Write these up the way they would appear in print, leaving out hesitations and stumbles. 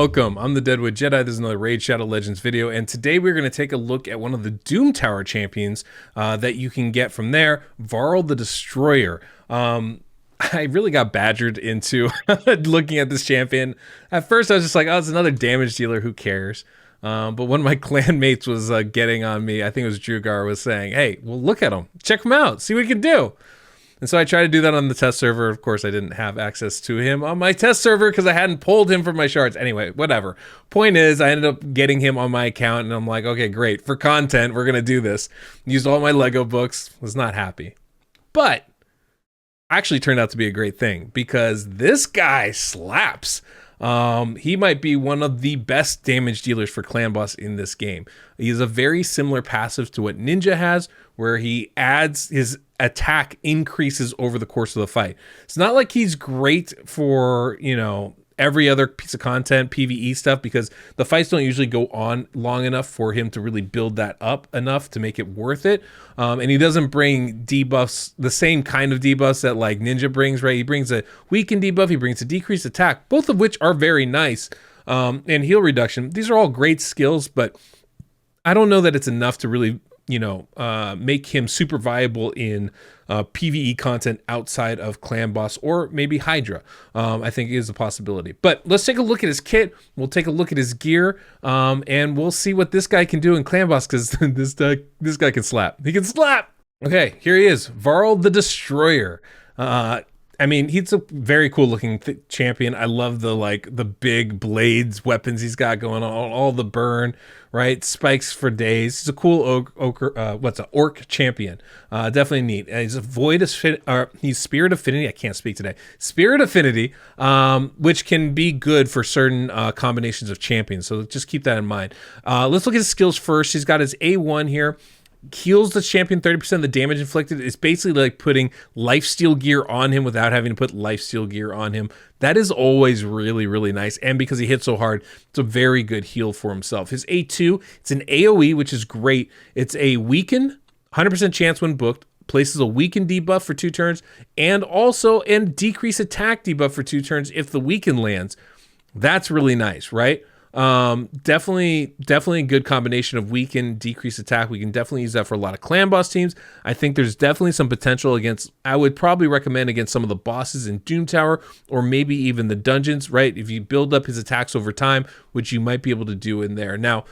welcome. I'm the Deadwood Jedi. This is another Raid Shadow Legends video, and today we're going to take a look at one of the Doom Tower champions that you can get from there, Varl the Destroyer. I really got badgered into looking at this champion. At first, I was just like, oh, it's another damage dealer. Who cares? But one of my clan mates was getting on me. I think it was Drugar was saying, hey, well, look at him. Check him out. See what he can do. And so I tried to do that on the test server. Of course, I didn't have access to him on my test server because I hadn't pulled him from my shards. Anyway, whatever. Point is, I ended up getting him on my account, and I'm like, okay, great. For content, we're going to do this. Used all my Lego books. Was not happy. But actually turned out to be a great thing because this guy slaps. He might be one of the best damage dealers for clan boss in this game. He has a very similar passive to what Ninja has, where he adds his attack increases over the course of the fight. It's not like he's great for, you know, every other piece of content, PvE stuff, because the fights don't usually go on long enough for him to really build that up enough to make it worth it. And he doesn't bring debuffs, the same kind of debuffs that like Ninja brings, right? He brings a weaken debuff, he brings a decreased attack, both of which are very nice. And heal reduction. These are all great skills, but I don't know that it's enough to really, you know, make him super viable in PvE content outside of Clan Boss or maybe Hydra. I think is a possibility. But let's take a look at his kit. We'll take a look at his gear, and we'll see what this guy can do in Clan Boss, because this guy can slap. He can slap! Okay, here he is, Varl the Destroyer. I mean, he's a very cool looking champion. I love the big blades, weapons he's got going on, all the burn, right? Spikes for days. He's a cool orc champion. Definitely neat. He's a he's Spirit Affinity. I can't speak today. Spirit Affinity, which can be good for certain combinations of champions. So just keep that in mind. Let's look at his skills first. He's got his A1 here. Heals the champion 30% of the damage inflicted. It's basically like putting lifesteal gear on him without having to put lifesteal gear on him. That is always really, really nice. And because he hits so hard, it's a very good heal for himself. His A2, it's an AoE, which is great. It's a weaken, 100% chance when booked, places a weaken debuff for 2 turns, and also a decrease attack debuff for 2 turns if the weaken lands. That's really nice, right? Definitely a good combination of weaken, decrease attack. We can definitely use that for a lot of clan boss teams. I think there's definitely some potential against, I would probably recommend against some of the bosses in Doom Tower, or maybe even the dungeons, right? If you build up his attacks over time, which you might be able to do in there. Now,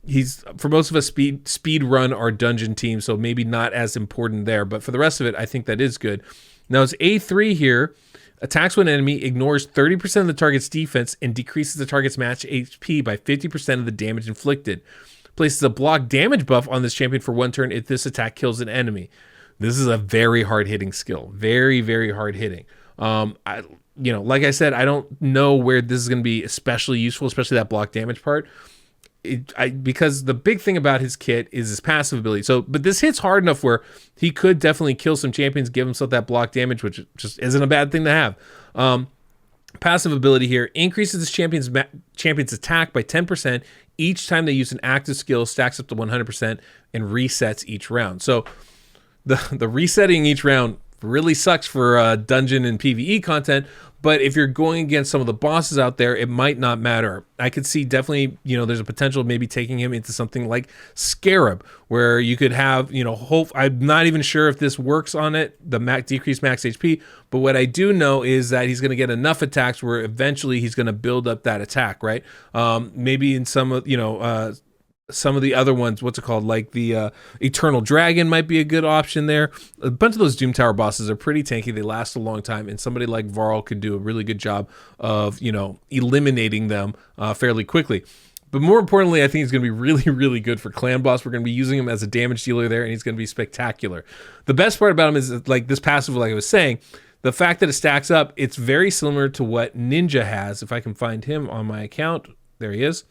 he's, for most of us, speed run our dungeon team, so maybe not as important there, but for the rest of it, I think that is good. Now, his A3 here, attacks when enemy, ignores 30% of the target's defense, and decreases the target's match HP by 50% of the damage inflicted. Places a block damage buff on this champion for 1 turn if this attack kills an enemy. This is a very hard-hitting skill. Very, very hard-hitting. You know, like I said, I don't know where this is going to be especially useful, especially that block damage part. Because the big thing about his kit is his passive ability. So, but this hits hard enough where he could definitely kill some champions, give himself that block damage, which just isn't a bad thing to have. Passive ability here increases this champion's attack by 10% each time they use an active skill, stacks up to 100%, and resets each round. So the resetting each round really sucks for dungeon and PvE content, but if you're going against some of the bosses out there, it might not matter. I could see definitely, you know, there's a potential of maybe taking him into something like Scarab, where you could have, you know, I'm not even sure if this works on it, the decreased max HP, but what I do know is that he's going to get enough attacks where eventually he's going to build up that attack, right? Maybe in some of, you know, some of the other ones, what's it called? Like the Eternal Dragon might be a good option there. A bunch of those Doom Tower bosses are pretty tanky. They last a long time, and somebody like Varl could do a really good job of, you know, eliminating them fairly quickly. But more importantly, I think he's going to be really, really good for Clan Boss. We're going to be using him as a damage dealer there, and he's going to be spectacular. The best part about him is, like, this passive, like I was saying, the fact that it stacks up, it's very similar to what Ninja has. If I can find him on my account, there he is.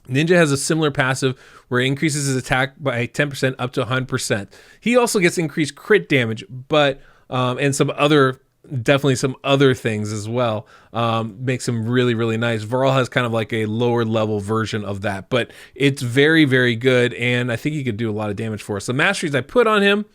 Ninja has a similar passive where it increases his attack by 10% up to 100%. He also gets increased crit damage, but and definitely some other things as well. Makes him really, really nice. Varl has kind of like a lower level version of that, but it's very, very good, and I think he could do a lot of damage for us. The masteries I put on him,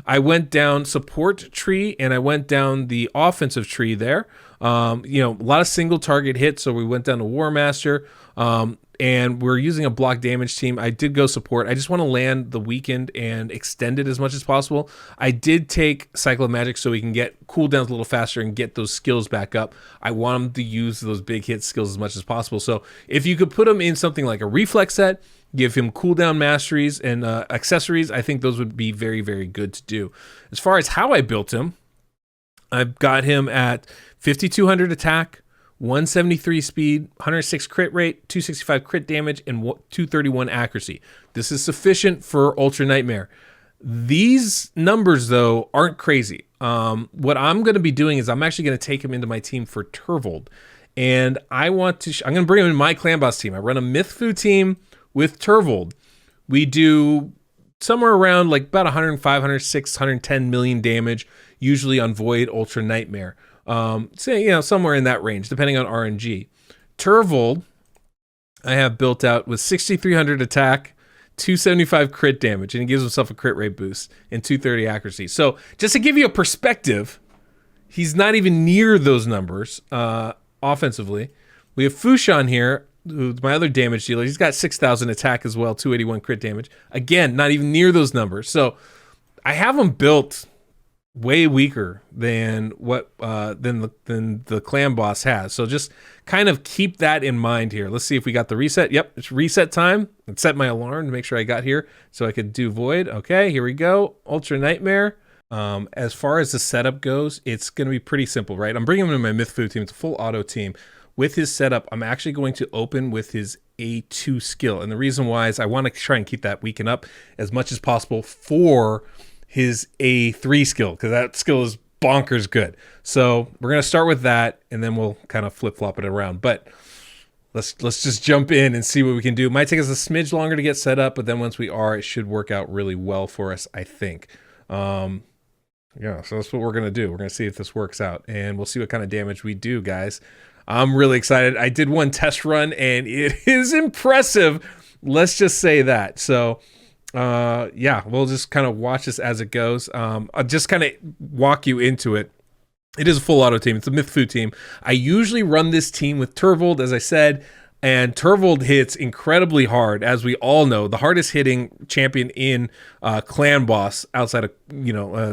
I went down support tree and I went down the offensive tree there. A lot of single target hits, so we went down to War Master. And we're using a block damage team. I did go support. I just want to land the weakened and extend it as much as possible. I did take Cycle of Magic so we can get cooldowns a little faster and get those skills back up. I want them to use those big hit skills as much as possible. So if you could put him in something like a reflex set, give him cooldown masteries and accessories, I think those would be very, very good to do. As far as how I built him, I've got him at 5,200 attack, 173 speed, 106 crit rate, 265 crit damage, and 231 accuracy. This is sufficient for Ultra Nightmare. These numbers, though, aren't crazy. What I'm going to be doing is I'm actually going to take him into my team for Turvold. And I'm going to bring him in my Clan Boss team. I run a Mythfu team with Turvold. We do somewhere around like about 105, 106, 110 million damage, usually on Void Ultra Nightmare. Somewhere in that range, depending on RNG. Turvold, I have built out with 6,300 attack, 275 crit damage, and he gives himself a crit rate boost and 230 accuracy. So just to give you a perspective, he's not even near those numbers offensively. We have Fushan here, who's my other damage dealer. He's got 6,000 attack as well, 281 crit damage. Again, not even near those numbers. So I have him built way weaker than what than the Clan Boss has. So just kind of keep that in mind here. Let's see if we got the reset. Yep, it's reset time. Let's set my alarm to make sure I got here so I could do Void. Okay, here we go. Ultra Nightmare. As far as the setup goes, it's going to be pretty simple, right? I'm bringing him in my Mythfu team. It's a full auto team. With his setup, I'm actually going to open with his A2 skill. And the reason why is I want to try and keep that weaken up as much as possible for his A3 skill, because that skill is bonkers good. So we're going to start with that, and then we'll kind of flip-flop it around. But let's just jump in and see what we can do. It might take us a smidge longer to get set up, but then once we are, it should work out really well for us, I think. So that's what we're going to do. We're going to see if this works out, and we'll see what kind of damage we do, guys. I'm really excited. I did one test run, and it is impressive. Let's just say that. So we'll just kind of watch this as it goes. I'll just kind of walk you into it. It is a full auto team. It's a Mythfu team. I usually run this team with Turvold, as I said, and Turvold hits incredibly hard, as we all know. The hardest hitting champion in Clan Boss outside of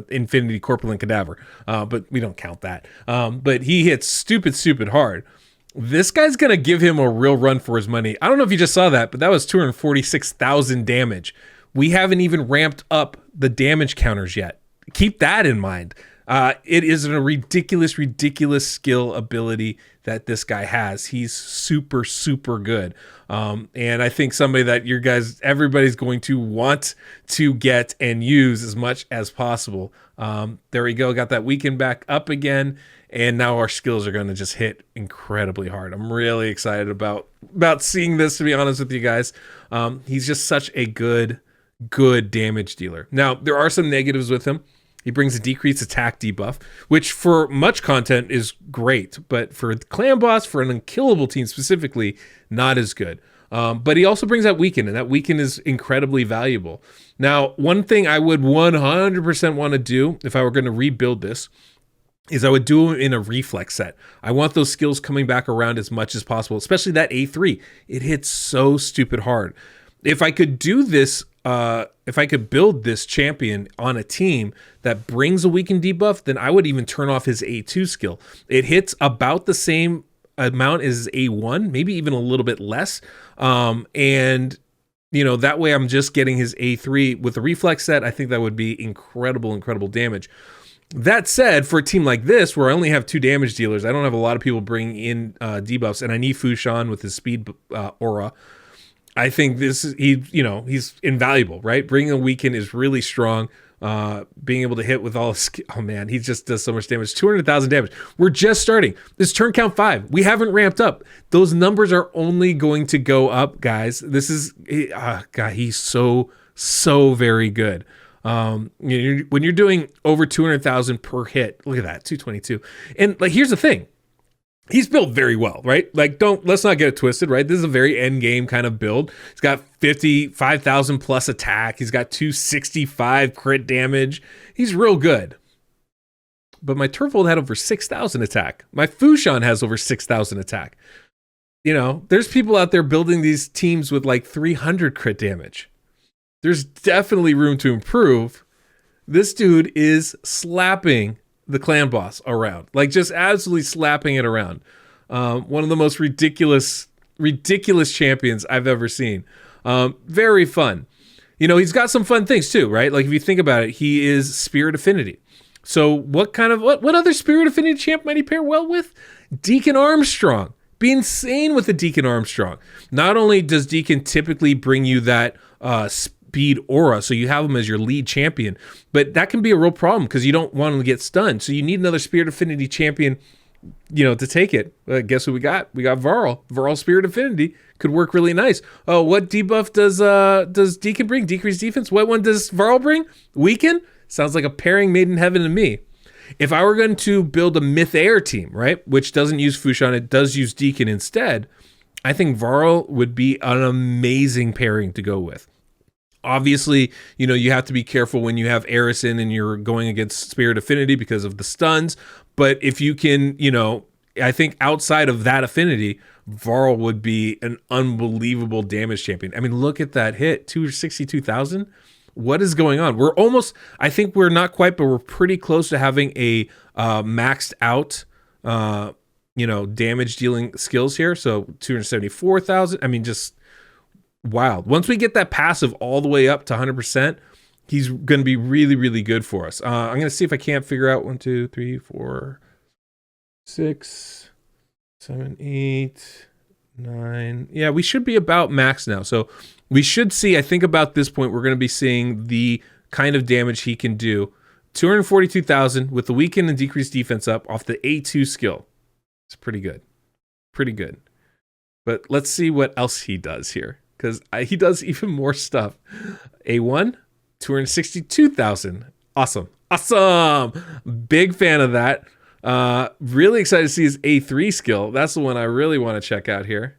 Infinity, Corpulent Cadaver, but we don't count that. But he hits stupid hard. This guy's gonna give him a real run for his money. I don't know if you just saw that, but that was 246,000 damage. We haven't even ramped up the damage counters yet. Keep that in mind. It is a ridiculous skill ability that this guy has. He's super good. And I think somebody that everybody's going to want to get and use as much as possible. There we go. Got that weekend back up again. And now our skills are going to just hit incredibly hard. I'm really excited about seeing this, to be honest with you guys. He's just such a good damage dealer. Now, there are some negatives with him. He brings a decreased attack debuff, which for much content is great, but for Clan Boss, for an unkillable team specifically, not as good. But he also brings that weaken, and that weaken is incredibly valuable. Now, one thing I would 100% want to do if I were going to rebuild this is I would do him in a reflex set. I want those skills coming back around as much as possible, especially that A3. It hits so stupid hard. If I could do this, if I could build this champion on a team that brings a weakened debuff, then I would even turn off his A2 skill. It hits about the same amount as A1, maybe even a little bit less. And that way I'm just getting his A3 with the reflex set. I think that would be incredible damage. That said, for a team like this, where I only have 2 damage dealers, I don't have a lot of people bringing in debuffs, and I need Fushan with his speed aura. I think he's invaluable, right? Bringing a weaken is really strong. Being able to hit with all his oh man, he just does so much damage. 200,000 damage. We're just starting. This turn count 5. We haven't ramped up. Those numbers are only going to go up, guys. This is God. He's so very good. When you're doing over 200,000 per hit, look at that, 222. And here's the thing. He's built very well, right? Like, let's not get it twisted, right? This is a very end game kind of build. He's got 55,000 plus attack. He's got 265 crit damage. He's real good. But my Turfold had over 6,000 attack. My Fushan has over 6,000 attack. You know, there's people out there building these teams with like 300 crit damage. There's definitely room to improve. This dude is slapping the clan boss around, like just absolutely slapping it around. One of the most ridiculous champions I've ever seen. Very fun. You know, he's got some fun things too, right? Like if you think about it, he is Spirit Affinity. So what other Spirit Affinity champ might he pair well with? Deacon Armstrong. Be insane with a Deacon Armstrong. Not only does Deacon typically bring you that speed aura, so you have him as your lead champion, but that can be a real problem because you don't want him to get stunned. So you need another Spirit Affinity champion, you know, to take it. Guess who we got? We got Varl. Varl Spirit Affinity could work really nice. Oh, what debuff does Deacon bring? Decreased defense. What one does Varl bring? Weaken? Sounds like a pairing made in heaven to me. If I were going to build a Myth Air team, right, which doesn't use Fushan, it does use Deacon instead, I think Varl would be an amazing pairing to go with. Obviously, you know, you have to be careful when you have Arison and you're going against Spirit Affinity because of the stuns. But if you can, you know, I think outside of that affinity, Varl would be an unbelievable damage champion. I mean, look at that hit, 262,000. What is going on? We're almost, I think we're not quite, but we're pretty close to having a maxed out, you know, damage dealing skills here. So 274,000. I mean, just wild. Once we get that passive all the way up to 100%, he's going to be really, really good for us. I'm going to see if I can't figure out 1, 2, 3, 4, 6, 7, 8, 9. Yeah, we should be about max now. So we should see, I think about this point, we're going to be seeing the kind of damage he can do. 242,000 with the weaken and decreased defense up off the A2 skill. It's pretty good. Pretty good. But let's see what else he does here, because he does even more stuff. A1, 262,000. Awesome. Awesome. Big fan of that. Really excited to see his A3 skill. That's the one I really want to check out here.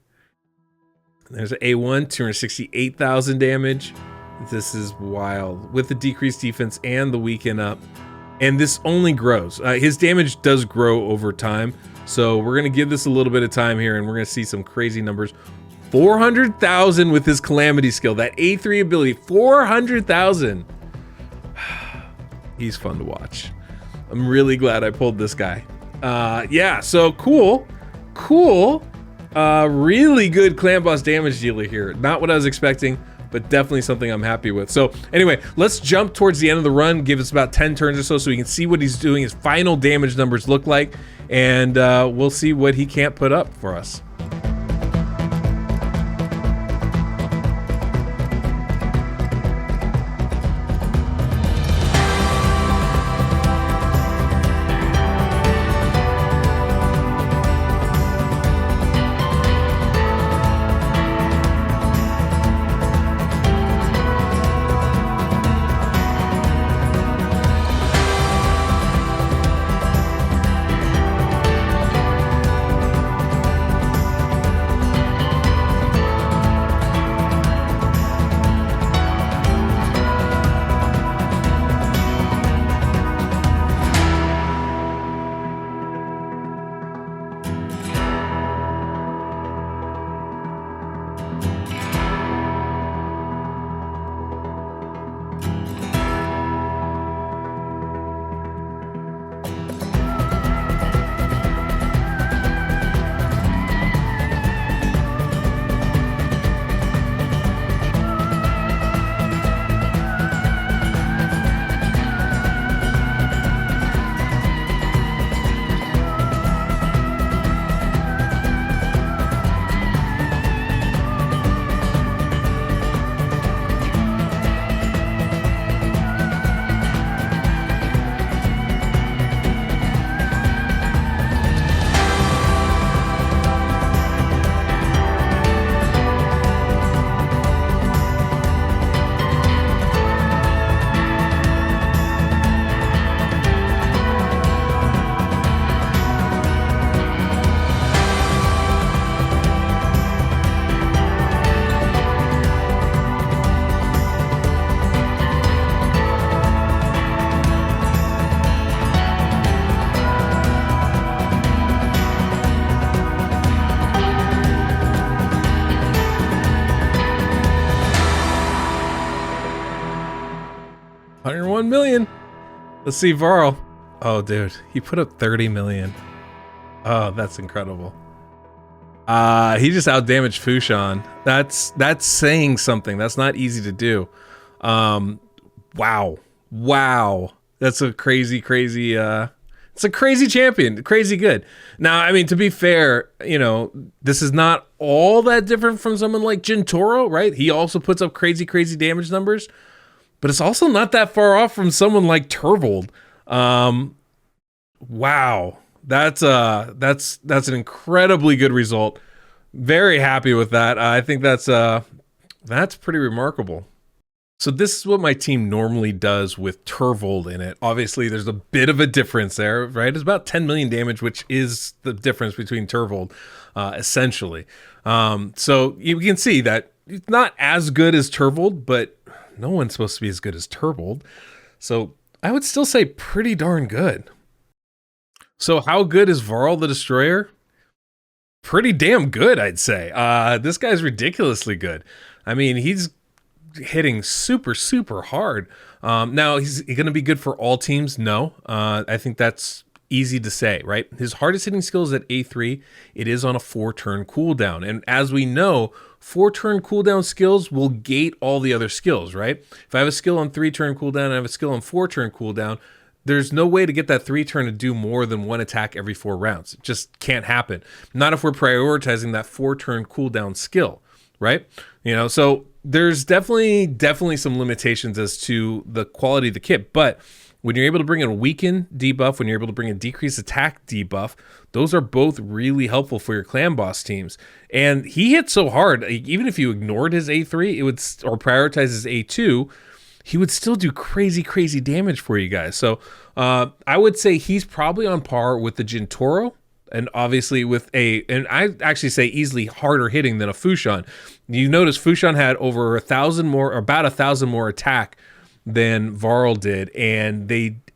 There's an A1, 268,000 damage. This is wild. With the decreased defense and the weaken up. And this only grows. His damage does grow over time. So we're going to give this a little bit of time here, and we're going to see some crazy numbers. 400,000 with his Calamity skill. That A3 ability, 400,000. He's fun to watch. I'm really glad I pulled this guy. Yeah, so cool. Cool. Really good clan boss damage dealer here. Not what I was expecting, but definitely something I'm happy with. So anyway, let's jump towards the end of the run. Give us about 10 turns or so we can see what he's doing, his final damage numbers look like, and we'll see what he can't put up for us. 101 million. Let's see Varl. Oh, dude, he put up 30 million. Oh, that's incredible. He just outdamaged Fushan. That's saying something. That's not easy to do. Wow. That's a crazy. It's a crazy champion. Crazy good. Now, I mean, to be fair, you know, this is not all that different from someone like Jintoro, right? He also puts up crazy damage numbers, but it's also not that far off from someone like Turvold. Wow. That's an incredibly good result. Very happy with that. I think that's pretty remarkable. So this is what my team normally does with Turvold in it. Obviously, there's a bit of a difference there, right? It's about 10 million damage, which is the difference between Turvold, essentially. So you can see that it's not as good as Turvold, but no one's supposed to be as good as Turvold. So I would still say pretty darn good. So how good is Varl the Destroyer? Pretty damn good, I'd say. This guy's ridiculously good. I mean, he's hitting super hard. Now, he's going to be good for all teams? No. I think that's easy to say, right? His hardest hitting skill is at A3. It is on a 4-turn cooldown. And as we know, 4-turn cooldown skills will gate all the other skills, right? If I have a skill on 3-turn cooldown and I have a skill on 4-turn cooldown, there's no way to get that 3-turn to do more than 1 attack every 4 rounds. It just can't happen. Not if we're prioritizing that 4-turn cooldown skill, right? You know, so there's definitely some limitations as to the quality of the kit, but when you're able to bring in a weaken debuff, when you're able to bring a decreased attack debuff, those are both really helpful for your clan boss teams. And he hit so hard, even if you ignored his A3, it would, or prioritized his A2, he would still do crazy damage for you guys. So I would say he's probably on par with the Jintoro, and obviously with and I actually say easily harder hitting than a Fushan. You notice Fushan had over 1,000 more, or about 1,000 more attack than Varl did, and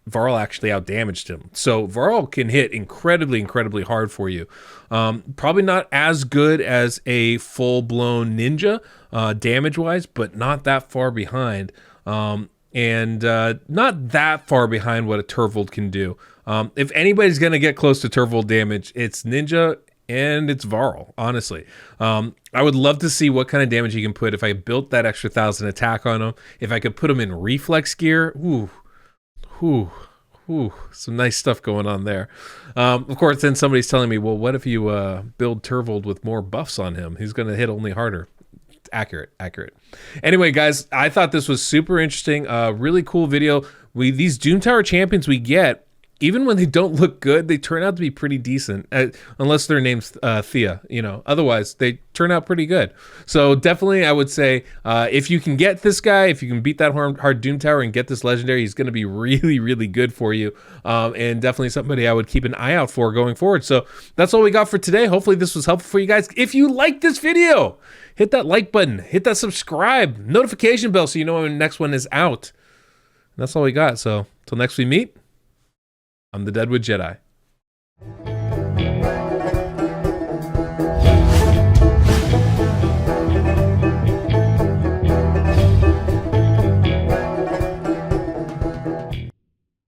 Varl actually outdamaged him. So Varl can hit incredibly hard for you. Probably not as good as a full-blown ninja damage-wise, but not that far behind. And not that far behind what a Turvold can do. If anybody's going to get close to Turvold damage, it's Ninja and it's Varl, honestly. I would love to see what kind of damage he can put if I built that extra 1,000 attack on him. If I could put him in reflex gear, some nice stuff going on there. Of course, then somebody's telling me, well, what if you build Turvold with more buffs on him? He's going to hit only harder. Accurate. Anyway, guys, I thought this was super interesting. Really cool video. These Doom Tower champions we get, even when they don't look good, they turn out to be pretty decent, unless their name's Thea, you know. Otherwise, they turn out pretty good. So definitely, I would say, if you can get this guy, if you can beat that hard Doom Tower and get this legendary, he's going to be really good for you, and definitely somebody I would keep an eye out for going forward. So that's all we got for today. Hopefully, this was helpful for you guys. If you like this video, hit that like button, hit that subscribe, notification bell so you know when the next one is out. And that's all we got. So, till next we meet, I'm the Deadwood Jedi.